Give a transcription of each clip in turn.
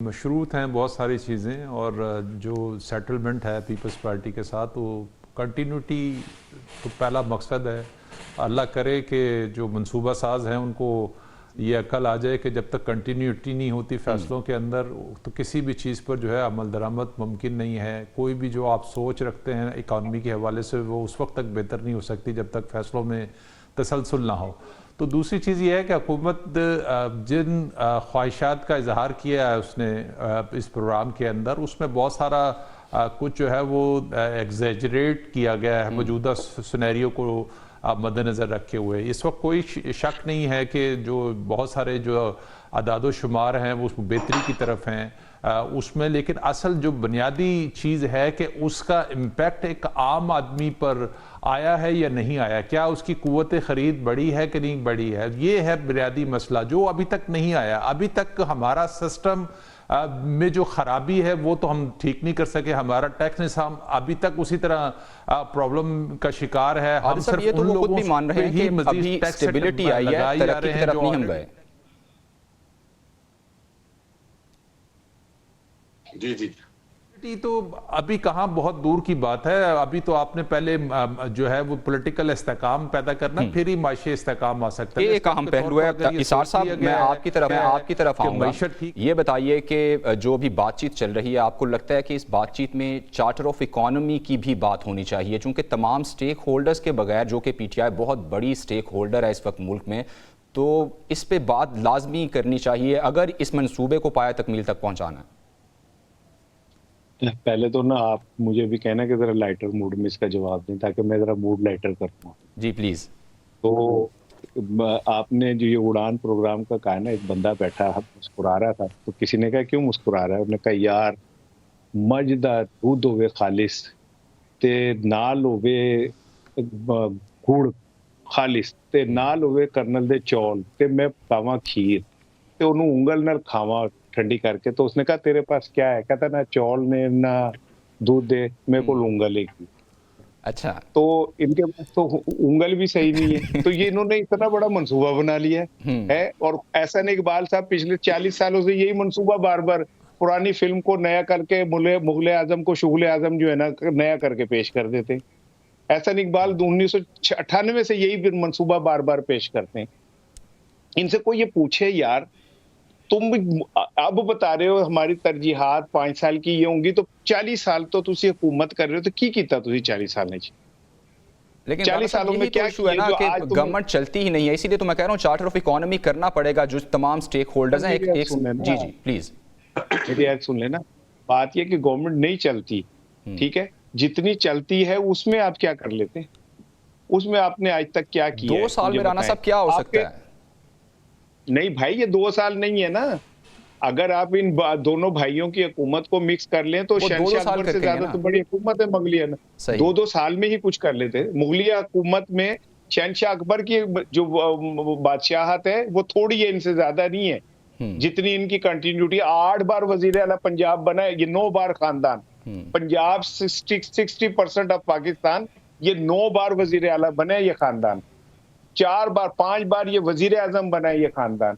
मशरूत हैं बहुत सारी चीज़ें और जो सेटलमेंट है पीपल्स पार्टी के साथ वो कंटिन्यूटी तो पहला मकसद है। अल्लाह करे कि जो मंसूबा साज हैं उनको ये अक्ल आ जाए कि जब तक कंटिन्यूटी नहीं होती फ़ैसलों के अंदर तो किसी भी चीज़ पर जो है अमल दरामद मुमकिन नहीं है। कोई भी जो आप सोच रखते हैं इकानमी के हवाले से वो उस वक्त तक बेहतर नहीं हो सकती जब तक फ़ैसलों में तसलसल ना हो। तो दूसरी चीज़ ये है कि हुकूमत जिन ख्वाहिशात का इजहार किया है उसने इस प्रोग्राम के अंदर उसमें बहुत सारा कुछ जो है वो एग्जेजरेट किया गया है मौजूदा सिनेरियो को मद्देनज़र रखे हुए। इस वक्त कोई शक नहीं है कि जो बहुत सारे जो अदाद शुमार हैं वो बेहतरी की तरफ हैं उसमें, लेकिन असल जो बुनियादी चीज़ है कि उसका इम्पेक्ट एक आम आदमी पर आया है या नहीं आया, क्या उसकी कुव्वत ख़रीद बढ़ी है कि नहीं बढ़ी है, ये है बुनियादी मसला जो अभी तक नहीं आया। अभी तक हमारा सिस्टम में जो ख़राबी है वो तो हम ठीक नहीं कर सके। हमारा टैक्स निज़ाम अभी तक उसी तरह प्रॉब्लम का शिकार है। हम सिर्फ ये तो उन वो खुद लोगों भी मान रहे हैं कि अभी स्टेबिलिटी आई है, तरक्की की तरफ नहीं हम गए। जी जी तो अभी कहाँ, बहुत दूर की बात है। अभी तो आपने पहले जो है वो पॉलिटिकल इस्तेकाम पैदा करना, फिर ही माशी इस्तेकाम आ सकता है। एक अहम पहलू है। इसार साहब, मैं आपकी तरफ आऊंगा। ये बताइए कि जो भी बातचीत चल रही है, आपको लगता है कि इस बातचीत में चार्टर ऑफ इकोनॉमी की भी बात होनी चाहिए, चूंकि तमाम स्टेक होल्डर्स के बगैर, जो कि पीटीआई बहुत बड़ी स्टेक होल्डर है इस वक्त मुल्क में, तो इस पे बात लाजमी करनी चाहिए अगर इस मंसूबे को पाया तकमील तक पहुंचाना है। पहले तो ना आप मुझे भी कहना कि जरा लाइटर मूड में इसका जवाब दें ताकि मैं जरा मूड लाइटर कर पाऊँ। जी प्लीज। तो आपने जो ये उड़ान प्रोग्राम का कहा ना, एक बंदा बैठा मुस्कुरा रहा था, तो किसी ने कहा क्यों मुस्कुरा रहा है? उसने कहा यार मजदा दूध होवे खालिस ते नाल होवे गुड़ खालिस ते नाल होवे कर्नल दे चौल ते मैं खावा खीर ते उन्होंने उंगल नाल खावा ठंडी करके। तो उसने कहा तेरे पास क्या है? कहता ना चौल ने ना दूध दे, मेरे को उंगल एक। अच्छा, तो इनके पास तो उंगल भी सही नहीं है। तो ये इन्होंने इतना बड़ा मंसूबा बना लिया है। और एहसान इकबाल साहब पिछले 40 सालों से यही मंसूबा बार बार पुरानी फिल्म को नया करके मुगले आजम को शुगले आजम जो है ना नया करके पेश कर देते। एहसान इकबाल 1998 से यही मंसूबा बार बार पेश करते हैं। इनसे कोई ये पूछे यार तुम अब बता रहे हो हमारी तरजीहात 5 साल की ये होंगी, तो 40 साल तो तुसी हुकूमत कर रहे हो, तो की कीता तुसी 40 साल ने? लेकिन 40 सालों में क्या इशू है ना कि गवर्नमेंट चलती ही नहीं है, इसीलिए तो मैं कह रहा हूँ चार्टर ऑफ इकोनॉमी करना पड़ेगा। जो तमाम स्टेक होल्डर्स हैं जी जी प्लीज मेरी एक सुन लेना। बात ये कि गवर्नमेंट नहीं चलती, ठीक है, जितनी चलती है उसमें आप क्या कर लेते हैं? उसमें आपने आज तक क्या किया? 2 साल में राना साहब क्या हो सकता है? नहीं भाई, ये 2 साल नहीं है ना। अगर आप इन दोनों भाइयों की हुकूमत को मिक्स कर लें तो शहंशाह अकबर से ज्यादा तो बड़ी हुकूमत है मुगलिया ना। 2-2 साल में ही कुछ कर लेते। मुगलिया हुकूमत में शहंशाह अकबर की जो बादशाहत है वो थोड़ी है, इनसे ज्यादा नहीं है जितनी इनकी कंटिन्यूटी। 8 बार वजीर आला पंजाब बना है, ये 9 बार खानदान। पंजाब 60% ऑफ पाकिस्तान, ये 9 बार वजीर आला बने ये खानदान। 4 बार 5 बार ये वजीर आजम बना है ये खानदान।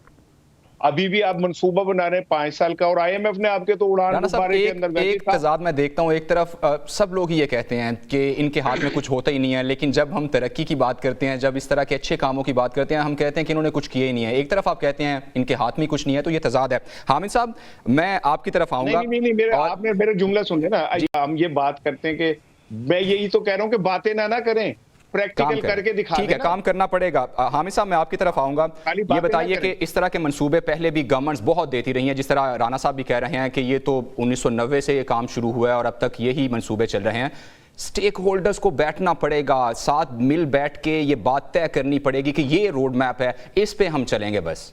अभी भी आप मंसूबा बना रहे हैं 5 साल का, और IMF ने आपके तो उड़ान बारे के अंदर एक तजाद मैं देखता हूं। एक तरफ सब लोग ये कहते हैं कि इनके हाथ में कुछ होता ही नहीं है, लेकिन जब हम तरक्की की बात करते हैं, जब इस तरह के अच्छे कामों की बात करते हैं, हम कहते हैं कि इन्होंने कुछ किया ही नहीं है। एक तरफ आप कहते हैं इनके हाथ में कुछ नहीं है, तो ये तजाद है। हामिद साहब, मैं आपकी तरफ आऊंगा। नहीं, आपने मेरा जुमला सुन लिया ना। हम ये बात करते हैं कि मैं यही तो कह रहा हूँ कि बातें ना करें, प्रैक्टिकल करके दिखा देना। ठीक है, काम करना पड़ेगा। हामिद साहब, मैं आपकी तरफ आऊंगा। ये बताइए कि इस तरह के मंसूबे पहले भी गवर्नमेंट्स बहुत देती रही हैं, जिस तरह राना साहब भी कह रहे हैं कि ये तो 1990 से ये काम शुरू हुआ है और अब तक यही मंसूबे चल रहे हैं। स्टेक होल्डर्स को बैठना पड़ेगा, साथ मिल बैठ के ये बात तय करनी पड़ेगी कि ये रोड मैप है, इस पे हम चलेंगे बस।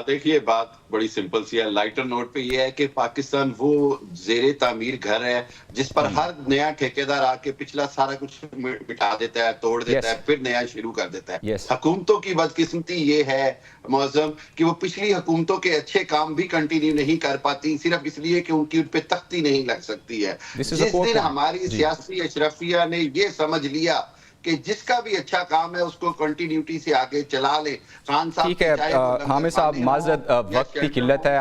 देखिए बात बड़ी सिंपल सी है। लाइटर नोट पे ये है कि पाकिस्तान वो जेरे तामीर घर है जिस पर हर नया ठेकेदार आके पिछला सारा कुछ मिटा देता है, तोड़ देता है, फिर नया शुरू कर देता है। हुकूमतों की बदकिस्मती ये है मौजम कि वो पिछली हुकूमतों के अच्छे काम भी कंटिन्यू नहीं कर पाती, सिर्फ इसलिए कि उनकी उन पे तख्ती नहीं लग सकती है। जिस दिन हमारी सियासी अशरफिया ने ये समझ लिया कि जिसका भी अच्छा काम है उसको कंटिन्यूटी से आगे चला ले। खान साहब, ठीक है हामिद साहब, माजरत वक्त की किल्लत है।